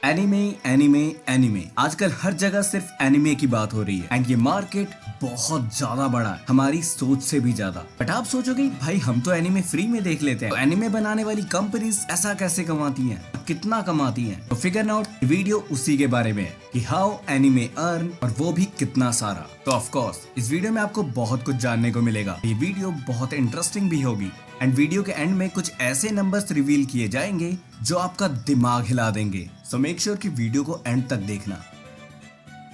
Anime anime anime आजकल हर जगह सिर्फ एनिमे की बात हो रही है एंड ये मार्केट बहुत ज्यादा बड़ा है, हमारी सोच से भी ज्यादा। बट आप सोचोगे भाई हम तो एनिमे फ्री में देख लेते हैं, तो एनिमे बनाने वाली कंपनीज ऐसा कैसे कमाती हैं, कितना कमाती हैं? तो फिगर आउट वीडियो उसी के बारे में है कि हाउ एनिमे अर्न, और वो भी कितना सारा। तो ऑफ कोर्स इस वीडियो में आपको बहुत कुछ जानने को मिलेगा। ये वीडियो बहुत इंटरेस्टिंग भी होगी एंड वीडियो के एंड में कुछ ऐसे नंबर्स रिवील किए जाएंगे जो आपका दिमाग हिला देंगे। सो मेक श्योर कि वीडियो को एंड तक देखना।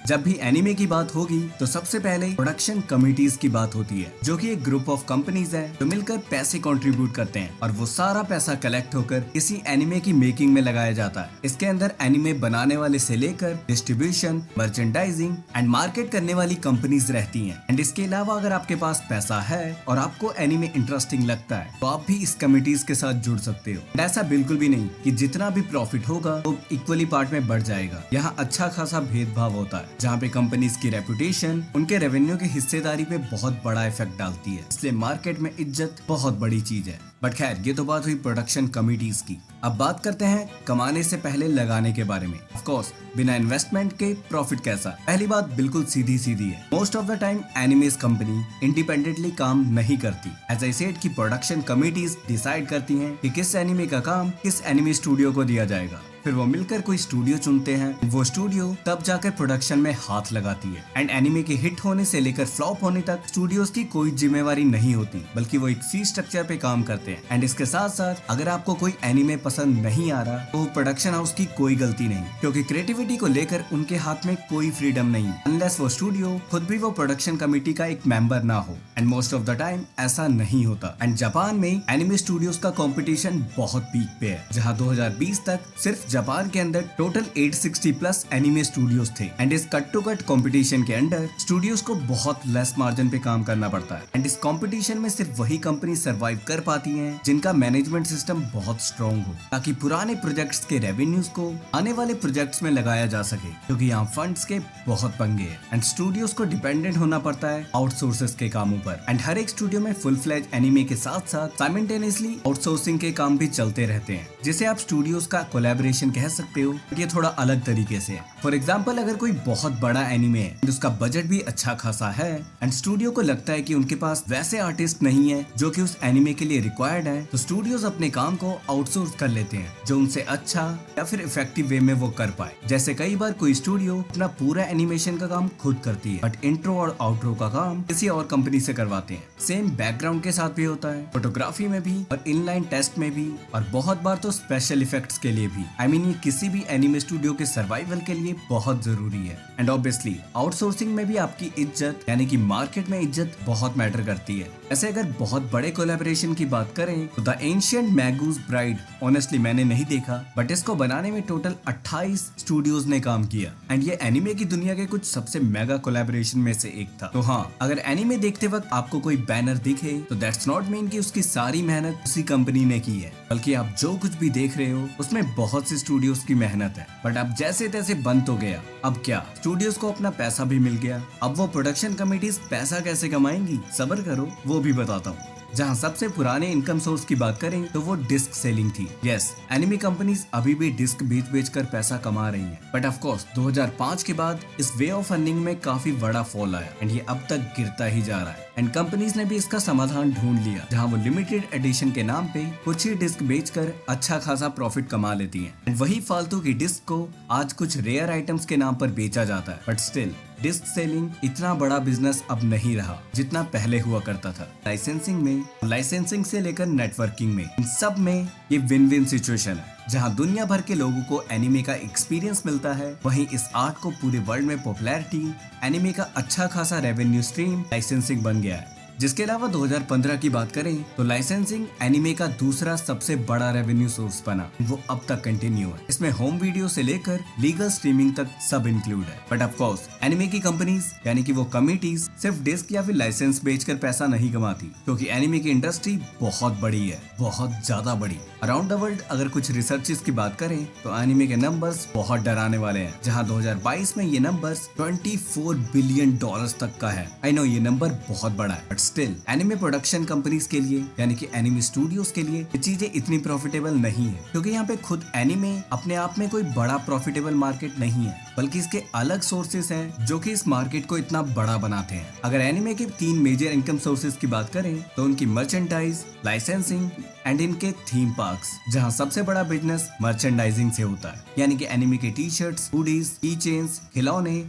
जब भी एनिमे की बात होगी तो सबसे पहले प्रोडक्शन कमिटीज की बात होती है, जो कि एक ग्रुप ऑफ कंपनीज है जो मिलकर पैसे कंट्रीब्यूट करते हैं और वो सारा पैसा कलेक्ट होकर किसी एनिमे की मेकिंग में लगाया जाता है। इसके अंदर एनिमे बनाने वाले से लेकर डिस्ट्रीब्यूशन, मर्चेंडाइजिंग एंड मार्केट करने वाली कंपनीज रहती हैं। एंड इसके अलावा अगर आपके पास पैसा है और आपको एनिमे इंटरेस्टिंग लगता है तो आप भी इस कमिटीज के साथ जुड़ सकते हो। ऐसा बिल्कुल भी नहीं कि जितना भी प्रॉफिट होगा वो इक्वली पार्ट में बढ़ जाएगा। यहाँ अच्छा खासा भेदभाव होता है, जहाँ पे कंपनीज की रेपुटेशन उनके रेवेन्यू की हिस्सेदारी पे बहुत बड़ा इफेक्ट डालती है। इसलिए मार्केट में इज्जत बहुत बड़ी चीज है। बट खैर ये तो बात हुई प्रोडक्शन कमिटीज की। अब बात करते हैं कमाने से पहले लगाने के बारे में। ऑफ कोर्स बिना इन्वेस्टमेंट के प्रॉफिट कैसा? पहली बात बिल्कुल सीधी सीधी है। Most of the time animes company independently काम नहीं करती। एज आई सेड कि प्रोडक्शन कमिटीज डिसाइड करती हैं कि किस एनिमे का काम किस एनिमे स्टूडियो को दिया जाएगा। फिर वो मिलकर कोई स्टूडियो चुनते हैं, वो स्टूडियो तब जाकर प्रोडक्शन में हाथ लगाती है। एंड एनिमे के हिट होने से लेकर फ्लॉप होने तक स्टूडियोज की कोई जिम्मेवारी नहीं होती, बल्कि वो एक फी स्ट्रक्चर पे काम करते हैं। एंड इसके साथ साथ अगर आपको कोई एनिमे पसंद नहीं आ रहा तो प्रोडक्शन हाउस की कोई गलती नहीं, क्योंकि क्रिएटिविटी को लेकर उनके हाथ में कोई फ्रीडम नहीं, अनलेस वो स्टूडियो खुद भी वो प्रोडक्शन कमेटी का एक मेंबर ना हो। And most of the time ऐसा नहीं होता। एंड जापान में एनिमे स्टूडियोज का कंपटीशन बहुत पीक पे है, जहाँ 2020 तक सिर्फ जापान के अंदर टोटल 860 प्लस एनिमे स्टूडियोज थे। एंड इस कट टू कट कंपटीशन के अंदर स्टूडियोज को बहुत लेस मार्जिन पे काम करना पड़ता है। एंड इस कंपटीशन में सिर्फ वही कंपनी सरवाइव कर पाती हैं जिनका मैनेजमेंट सिस्टम बहुत स्ट्रॉन्ग हो, ताकि पुराने प्रोजेक्ट्स के रेवेन्यूज को आने वाले प्रोजेक्ट्स में लगाया जा सके, क्योंकि यहाँ फंड्स के बहुत पंगे हैं। एंड स्टूडियोज को डिपेंडेंट होना पड़ता है आउटसोर्सेस के कामों पर। एंड हर एक स्टूडियो में फुल फ्लेज एनिमे के साथ साथ साइमल्टेनियसली आउटसोर्सिंग के काम भी चलते रहते हैं, जिसे आप स्टूडियोज का कोलैबोरेशन कह सकते हो। ये थोड़ा अलग तरीके से है। फॉर एग्जाम्पल अगर कोई बहुत बड़ा एनिमे है, उसका बजट भी अच्छा खासा है एंड स्टूडियो को लगता है कि उनके पास वैसे आर्टिस्ट नहीं है जो कि उस एनिमे के लिए रिक्वायर्ड है, तो स्टूडियोज अपने काम को आउटसोर्स कर लेते हैं, जो उनसे अच्छा या फिर इफेक्टिव वे में वो कर पाए। जैसे कई बार कोई स्टूडियो अपना पूरा एनिमेशन का काम खुद करती है, बट इंट्रो और आउट्रो का काम किसी और कंपनी से करवाते हैं। सेम बैकग्राउंड के साथ भी होता है, फोटोग्राफी में भी और इनलाइन टेस्ट में भी, और बहुत बार तो स्पेशल इफेक्ट्स के लिए भी। आई मीन ये किसी भी एनिमे स्टूडियो के सर्वाइवल के लिए बहुत जरूरी है। एंड ऑब्वियसली आउटसोर्सिंग में भी आपकी इज्जत यानी कि मार्केट में इज्जत बहुत मैटर करती है। ऐसे अगर बहुत बड़े कोलैबोरेशन की बात करें तो द एंशिएंट मैगूज ब्राइड ऑनेस्टली मैंने नहीं देखा, बट इसको बनाने में टोटल 28 स्टूडियोज ने काम किया। एंड ये एनिमे की दुनिया के कुछ सबसे मेगा कोलैबोरेशन में से एक था। तो हाँ, अगर एनिमे देखते वक्त आपको कोई बैनर दिखे तो दैट्स नॉट मीन कि उसकी सारी मेहनत उसी कंपनी ने की है, बल्कि आप जो कुछ भी देख रहे हो उसमें बहुत सी स्टूडियोज की मेहनत है। बट अब जैसे तैसे बंद तो गया। अब क्या, स्टूडियोज को अपना पैसा भी मिल गया। अब वो प्रोडक्शन कमिटीज पैसा कैसे कमाएंगी, सब्र करो, वो भी बताता हूँ। जहाँ सबसे पुराने इनकम सोर्स की बात करें तो वो डिस्क सेलिंग थी। यस, एनिमे कंपनीज अभी भी डिस्क बेच कर पैसा कमा रही हैं। बट ऑफ कोर्स 2005 के बाद इस वे ऑफ अर्निंग में काफी बड़ा फॉल आया एंड ये अब तक गिरता ही जा रहा है। एंड कंपनीज ने भी इसका समाधान ढूंढ लिया, जहाँ वो लिमिटेड एडिशन के नाम पे कुछ ही डिस्क बेचकर अच्छा खासा प्रॉफिट कमा लेती हैं। एंड वही फालतू की डिस्क को आज कुछ रेयर आइटम्स के नाम पर बेचा जाता है। बट स्टिल डिस्क सेलिंग इतना बड़ा बिजनेस अब नहीं रहा जितना पहले हुआ करता था। लाइसेंसिंग से लेकर नेटवर्किंग में, इन सब में ये विन विन सिचुएशन है, जहां दुनिया भर के लोगों को एनिमे का एक्सपीरियंस मिलता है, वहीं इस आर्ट को पूरे वर्ल्ड में पॉपुलैरिटी, एनिमे का अच्छा खासा रेवेन्यू स्ट्रीम लाइसेंसिंग बन गया है। जिसके अलावा 2015 की बात करें तो लाइसेंसिंग एनिमे का दूसरा सबसे बड़ा रेवेन्यू सोर्स बना। वो अब तक कंटिन्यू है। इसमें होम वीडियो से लेकर लीगल स्ट्रीमिंग तक सब इंक्लूड है। बट ऑफ कोर्स एनिमे की कंपनीज यानी कि वो कमिटीज सिर्फ डिस्क या फिर लाइसेंस बेचकर पैसा नहीं कमाती, क्योंकि एनिमे की इंडस्ट्री बहुत बड़ी है, बहुत ज्यादा बड़ी। अराउंड द वर्ल्ड अगर कुछ रिसर्चेस की बात करें तो एनिमे के नंबर्स बहुत डराने वाले हैं, जहां 2022 में ये नंबर्स $24 बिलियन तक का है। आई नो ये नंबर बहुत बड़ा है, but still anime production companies के लिए यानी कि एनिमे स्टूडियोज के लिए ये चीजें इतनी प्रॉफिटेबल नहीं है, क्योंकि यहाँ पे खुद एनिमे अपने आप में कोई बड़ा प्रॉफिटेबल मार्केट नहीं है, बल्कि इसके अलग सोर्सेस हैं जो कि इस मार्केट को इतना बड़ा बनाते हैं। अगर एनिमे के 3 मेजर इनकम सोर्सेज की बात करें तो उनकी मर्चेंडाइज, लाइसेंसिंग एंड इनके थीम पार्क्स, जहां सबसे बड़ा बिजनेस मर्चेंडाइजिंग से होता है, यानी कि एनिमे के टी शर्ट्स, हुडीज, की चेन्स, खिलौने,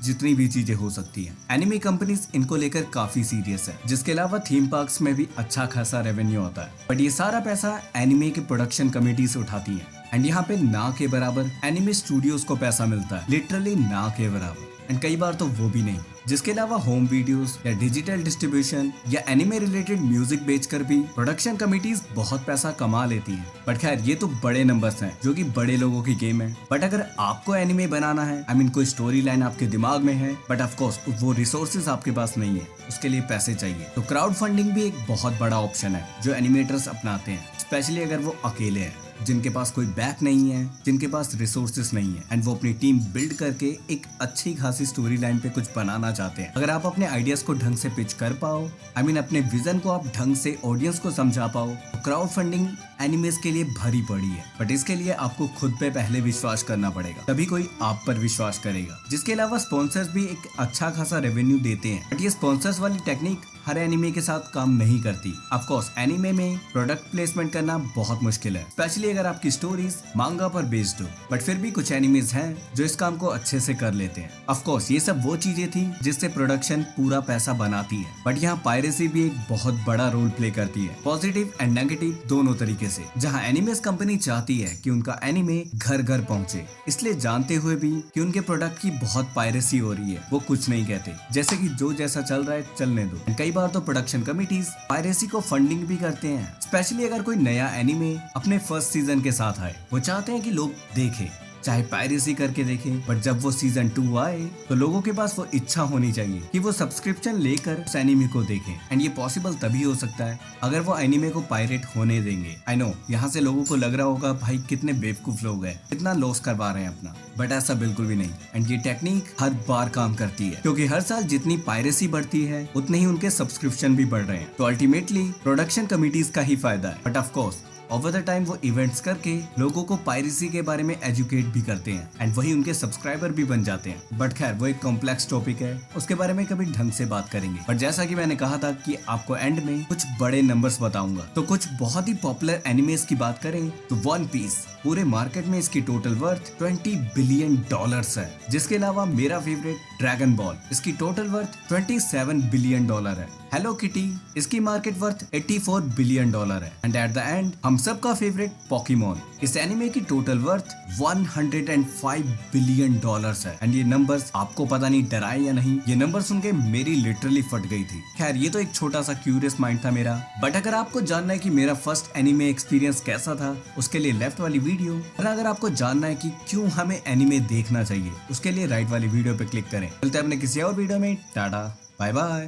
जितनी भी चीजें हो सकती हैं। एनिमे कंपनीज इनको लेकर काफी सीरियस है, जिसके अलावा थीम पार्क्स में भी अच्छा खासा रेवेन्यू आता है, बट ये सारा पैसा एनिमे के प्रोडक्शन कमेटीज उठाती है। एंड यहाँ पे ना के बराबर एनिमे स्टूडियोज को पैसा मिलता है, लिटरली ना के बराबर, एंड कई बार तो वो भी नहीं। जिसके अलावा होम वीडियोस या डिजिटल डिस्ट्रीब्यूशन या एनिमे रिलेटेड म्यूजिक बेचकर भी प्रोडक्शन कमिटीज बहुत पैसा कमा लेती हैं। बट खैर ये तो बड़े नंबर्स हैं जो कि बड़े लोगों की गेम है। बट अगर आपको एनिमे बनाना है, कोई स्टोरी लाइन आपके दिमाग में है, बट ऑफ कोर्स वो रिसोर्सेज आपके पास नहीं है, उसके लिए पैसे चाहिए, तो क्राउड फंडिंग भी एक बहुत बड़ा ऑप्शन है जो एनिमेटर्स अपनाते हैं, स्पेशली अगर वो अकेले हैं, जिनके पास कोई बैक नहीं है, जिनके पास रिसोर्सेस नहीं है, एंड वो अपनी टीम बिल्ड करके एक अच्छी खासी स्टोरी लाइन पे कुछ बनाना चाहते हैं। अगर आप अपने आइडियाज को ढंग से पिच कर पाओ, अपने विजन को आप ढंग से ऑडियंस को समझा पाओ, तो क्राउड फंडिंग एनिमेस के लिए भरी पड़ी है। बट इसके लिए आपको खुद पे पहले विश्वास करना पड़ेगा, तभी कोई आप पर विश्वास करेगा। जिसके अलावा स्पॉन्सर्स भी एक अच्छा खासा रेवेन्यू देते हैं, बट ये स्पॉन्सर्स वाली टेक्निक हर एनिमे के साथ काम नहीं करती। ऑफ कोर्स एनिमे में प्रोडक्ट प्लेसमेंट करना बहुत मुश्किल है, स्पेशली अगर आपकी स्टोरीज मांगा पर बेस्ड हो, बट फिर भी कुछ एनिमेज हैं जो इस काम को अच्छे से कर लेते हैं। ऑफ कोर्स ये सब वो चीजें थी जिससे प्रोडक्शन पूरा पैसा बनाती है, बट यहाँ पायरेसी भी एक बहुत बड़ा रोल प्ले करती है, पॉजिटिव एंड नेगेटिव दोनों तरीके से। जहाँ एनिमेस कंपनी चाहती है कि उनका एनिमे घर घर पहुँचे, इसलिए जानते हुए भी कि उनके प्रोडक्ट की बहुत पायरेसी हो रही है, वो कुछ नहीं कहते, जैसे कि जो जैसा चल रहा है चलने दो। कई बार तो प्रोडक्शन कमिटीज पायरेसी को फंडिंग भी करते हैं, स्पेशली अगर कोई नया एनिमे अपने फर्स्ट सीजन के साथ आए, वो चाहते हैं कि लोग देखें, चाहे पायरेसी करके देखें, बट जब वो सीजन 2 आए तो लोगों के पास वो इच्छा होनी चाहिए कि वो सब्सक्रिप्शन लेकर उस एनिमे को देखें। एंड ये पॉसिबल तभी हो सकता है अगर वो एनिमे को पायरेट होने देंगे। आई नो यहाँ से लोगों को लग रहा होगा भाई कितने बेवकूफ लोग हैं, कितना लॉस करवा रहे हैं अपना, बट ऐसा बिल्कुल भी नहीं। एंड ये टेक्निक हर बार काम करती है, क्योंकि हर साल जितनी पायरेसी बढ़ती है उतने ही उनके सब्सक्रिप्शन भी बढ़ रहे हैं, तो अल्टीमेटली प्रोडक्शन कमिटीज का ही फायदा है। But of course over the time वो इवेंट्स करके लोगों को पायरेसी के बारे में एजुकेट भी करते हैं, एंड वही उनके सब्सक्राइबर भी बन जाते हैं। बट खैर वो एक कॉम्प्लेक्स टॉपिक है, उसके बारे में कभी ढंग से बात करेंगे। बट जैसा कि मैंने कहा था कि आपको एंड में कुछ बड़े नंबर्स बताऊंगा, तो कुछ बहुत ही पॉपुलर एनिमेस की बात करें तो वन पीस पूरे मार्केट में इसकी टोटल वर्थ $20 बिलियन है। जिसके अलावा मेरा फेवरेट ड्रैगन बॉल, इसकी टोटल वर्थ $27 बिलियन है। हेलो किटी, इसकी मार्केट वर्थ $84 बिलियन है। एंड एट द एंड हम सबका फेवरेट पोकेमॉन, इस एनिमे की टोटल वर्थ $105 बिलियन है। एंड ये नंबर्स आपको पता नहीं डराए या नहीं, ये नंबर सुन के मेरी लिटरली फट गई थी। खैर ये तो एक छोटा सा क्यूरियस माइंड था मेरा, बट अगर आपको जानना है कि मेरा फर्स्ट एनिमे एक्सपीरियंस कैसा था, उसके लिए लेफ्ट वाली वीडियो, और अगर आपको जानना है कि क्यों हमें एनिमे देखना चाहिए, उसके लिए राइट वाली वीडियो पे क्लिक करें। मिलते हैं अपने किसी और वीडियो में, टाटा बाय बाय।